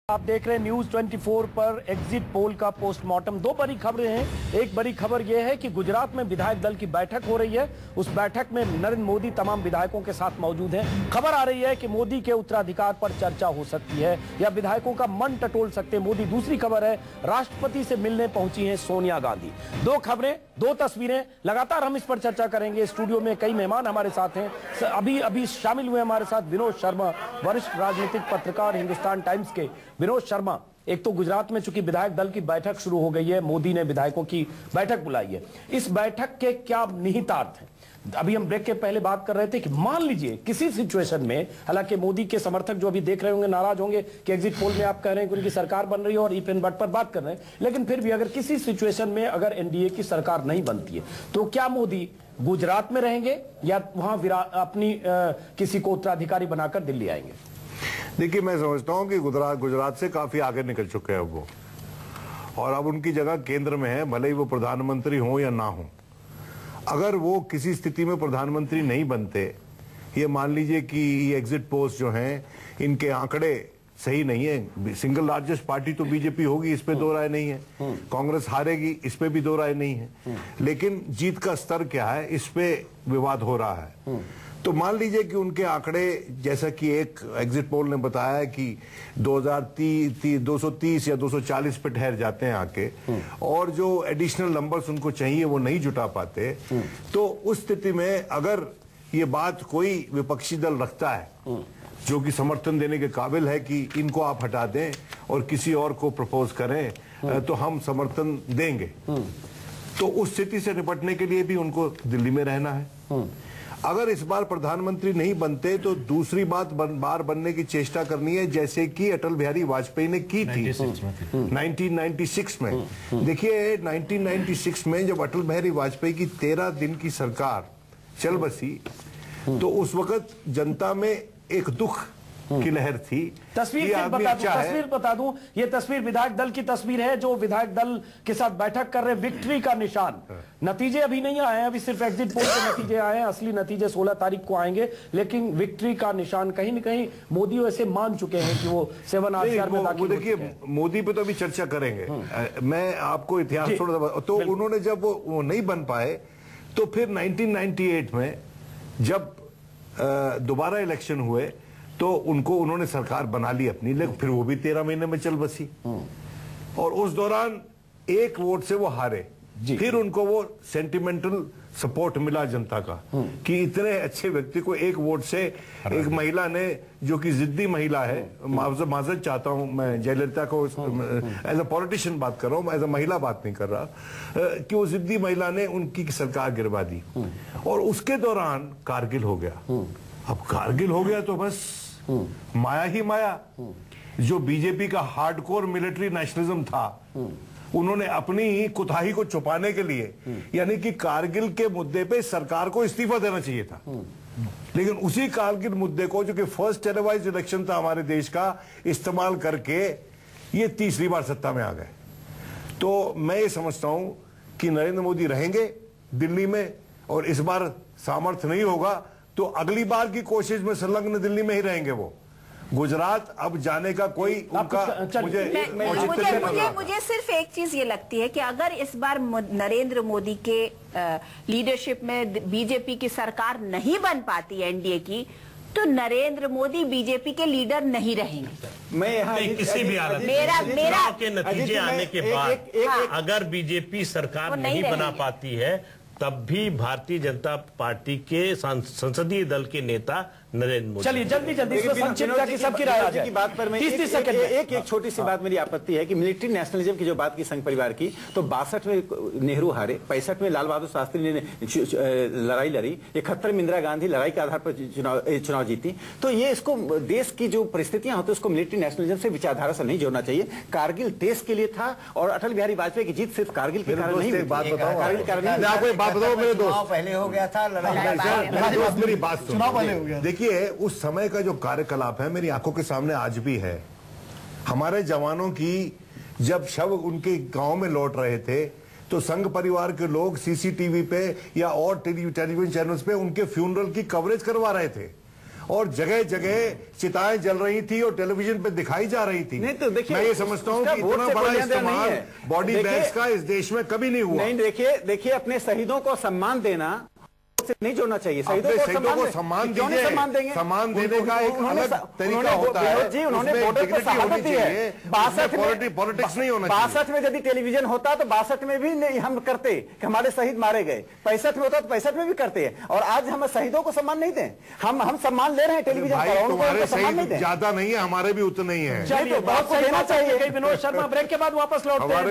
आप देख रहे हैं न्यूज 24 पर एग्जिट पोल का पोस्टमार्टम। दो बड़ी खबरें हैं। एक बड़ी खबर यह है कि गुजरात में विधायक दल की बैठक हो रही है। उस बैठक में नरेंद्र मोदी तमाम विधायकों के साथ मौजूद हैं। खबर आ रही है कि मोदी के उत्तराधिकार पर चर्चा हो सकती है या विधायकों का मन टटोल सकते हैं मोदी। दूसरी खबर है राष्ट्रपति से मिलने पहुंची हैं सोनिया गांधी। दो खबरें, दो तस्वीरें, लगातार हम इस पर चर्चा करेंगे। स्टूडियो में कई मेहमान हमारे साथ हैं। अभी शामिल हुए हमारे साथ विनोद शर्मा, वरिष्ठ राजनीतिक पत्रकार, हिंदुस्तान टाइम्स के। विनोद शर्मा, एक तो गुजरात में चूंकि विधायक दल की बैठक शुरू हो गई है, मोदी ने विधायकों की बैठक बुलाई है, इस बैठक के क्या निहितार्थ हैं? अभी हम ब्रेक के पहले बात कर रहे थे कि मान लीजिए किसी सिचुएशन में, हालांकि मोदी के समर्थक जो अभी देख रहे होंगे नाराज होंगे कि एग्जिट पोल में आप कह रहे हैं कि उनकी सरकार बन रही है और ईपीएन भट्ट पर बात कर रहे हैं, लेकिन फिर भी अगर किसी सिचुएशन में अगर एनडीए की सरकार नहीं बनती है तो क्या मोदी गुजरात में रहेंगे या वहां अपनी किसी को उत्तराधिकारी बनाकर दिल्ली आएंगे? देखिए, मैं समझता हूं कि गुजरात से काफी आगे निकल चुके हैं वो, और अब उनकी जगह केंद्र में है, भले ही वो प्रधानमंत्री हो या ना हो। अगर वो किसी स्थिति में प्रधानमंत्री नहीं बनते, ये मान लीजिए कि ये एग्जिट पोल्स जो हैं इनके आंकड़े सही नहीं है, सिंगल लार्जेस्ट पार्टी तो बीजेपी होगी, इस पे दो राय नहीं है, कांग्रेस हारेगी, इस पे भी दो राय नहीं है, लेकिन जीत का स्तर क्या है इस पे विवाद हो रहा है। तो मान लीजिए कि उनके आंकड़े, जैसा कि एक एग्जिट पोल ने बताया है कि 230 या 240 पे ठहर जाते हैं आके, और जो एडिशनल नंबर्स उनको चाहिए वो नहीं जुटा पाते, तो उस स्थिति में अगर ये बात कोई विपक्षी दल रखता है जो कि समर्थन देने के काबिल है कि इनको आप हटा दें और किसी और को प्रपोज करें, तो हम समर्थन देंगे। तो उस स्थिति से निपटने के लिए भी उनको दिल्ली में रहना है। अगर इस बार प्रधानमंत्री नहीं बनते तो दूसरी बार बनने की चेष्टा करनी है, जैसे कि अटल बिहारी वाजपेयी ने की थी 1996 में। देखिए, 1996 में जब अटल बिहारी वाजपेयी की 13 दिन की सरकार चल बसी, तो उस वक्त जनता में एक दुख की लहर थी। तस्वीर बता दूं, ये तस्वीर विधायक दल की तस्वीर है जो विधायक दल के साथ बैठक कर रहे। विक्ट्री का निशान, नतीजे अभी नहीं आए हैं, अभी सिर्फ एग्जिट पोल के नतीजे आए हैं, असली नतीजे 16 तारीख को आएंगे, लेकिन विक्ट्री का निशान कहीं न कहीं मोदी वैसे मान चुके हैं कि वो 7 आर में दाखिल। देखिए, मोदी पे तो अभी चर्चा करेंगे। मैं आपको इतिहास थोड़ा, तो उन्होंने जब वो नहीं बन पाए तो फिर 1998 में जब दोबारा इलेक्शन हुए तो उन्होंने सरकार बना ली अपनी, लेकिन फिर वो भी 13 महीने में चल बसी, और उस दौरान एक वोट से वो हारे। फिर उनको वो सेंटिमेंटल सपोर्ट मिला जनता का कि इतने अच्छे व्यक्ति को एक वोट से एक महिला ने, जो कि जिद्दी महिला है, माजरत चाहता हूं मैं जयललिता को, एज अ पॉलिटिशियन बात कर रहा हूं, एज अ महिला बात नहीं कर रहा, कि वो जिद्दी महिला ने उनकी सरकार गिरवा दी, और उसके दौरान कारगिल हो गया। अब कारगिल हो गया तो बस माया ही माया। जो बीजेपी का हार्डकोर मिलिट्री नेशनलिज्म था, उन्होंने अपनी ही कुताही को छुपाने के लिए, यानी कि कारगिल के मुद्दे पे सरकार को इस्तीफा देना चाहिए था, लेकिन उसी कारगिल मुद्दे को, जो कि फर्स्ट टेलीवाइज्ड इलेक्शन था हमारे देश का, इस्तेमाल करके ये तीसरी बार सत्ता में आ गए। तो मैं ये समझता हूं कि नरेंद्र मोदी रहेंगे दिल्ली में, और इस बार सामर्थ्य नहीं होगा तो अगली बार की कोशिश में संलग्न दिल्ली में ही रहेंगे वो। गुजरात अब जाने का कोई उनका मुझे सिर्फ एक चीज ये लगती है कि अगर इस बार नरेंद्र मोदी के लीडरशिप में बीजेपी की सरकार नहीं बन पाती एनडीए की, तो नरेंद्र मोदी बीजेपी के लीडर नहीं रहेंगे। मैं यहाँ किसी भी हालत मेरा के नतीजे आने के बाद अगर बीजेपी सरकार नहीं बना पाती है, तब भी भारतीय जनता पार्टी के संसदीय दल के नेता नरेंद्र मोदी। चलिए जल्दी सबकी राय आ जाए। बात पर एक छोटी सी बात मेरी आपत्ति है कि मिलिट्री नेशनलिज्म की जो बात की संघ परिवार की, तो 62 में नेहरू हारे, 65 में लाल बहादुर शास्त्री ने लड़ाई लड़ी, 71 में इंदिरा गांधी लड़ाई के आधार पर चुनाव जीती। तो ये इसको देश की जो परिस्थितियां होती है उसको मिलिट्री नेशनलिज्म से, विचारधारा से नहीं जोड़ना चाहिए। कारगिल देश के लिए था, और अटल बिहारी वाजपेयी की जीत सिर्फ कारगिल के कारण नहीं। बात बताओ मेरे दोस्त, पहले हो गया था, मेरी बात सुनो। देखिए, उस समय का जो कार्यकलाप है मेरी आंखों के सामने आज भी है। हमारे जवानों की जब शव उनके गांव में लौट रहे थे, तो संघ परिवार के लोग सीसीटीवी पे या और टेलीविजन चैनल्स पे उनके फ्यूनरल की कवरेज करवा रहे थे, और जगह जगह चिताएं जल रही थी और टेलीविजन पे दिखाई जा रही थी। नहीं तो देखिए, मैं ये समझता हूँ कि इतना बड़ा इस्तेमाल बॉडी बैग्स का इस देश में कभी नहीं हुआ। नहीं, देखिए अपने शहीदों को सम्मान देना से नहीं जोड़ना चाहिए। शहीदों को सम्मान दीजिए। सम्मान देंगे? सम्मान देने का एक अलग तरीका होता है जी, उन्होंने बॉर्डर को शहादत दी है। 62 पॉलिटिक्स नहीं होना चाहिए। 62 में यदि टेलीविजन होता तो 62 में भी नहीं हम करते कि हमारे शहीद मारे गए। 65 में होता तो 65 में भी करते हैं। और आज हम शहीदों को सम्मान नहीं दें। हम सम्मान ले रहे हैं टेलीविजन पर, तुम्हारे शहीद ज्यादा नहीं है, हमारे भी उतने ही है। चलिए, बहुत देना चाहिए। विनोद शर्मा ब्रेक के बाद वापस लौटते हैं।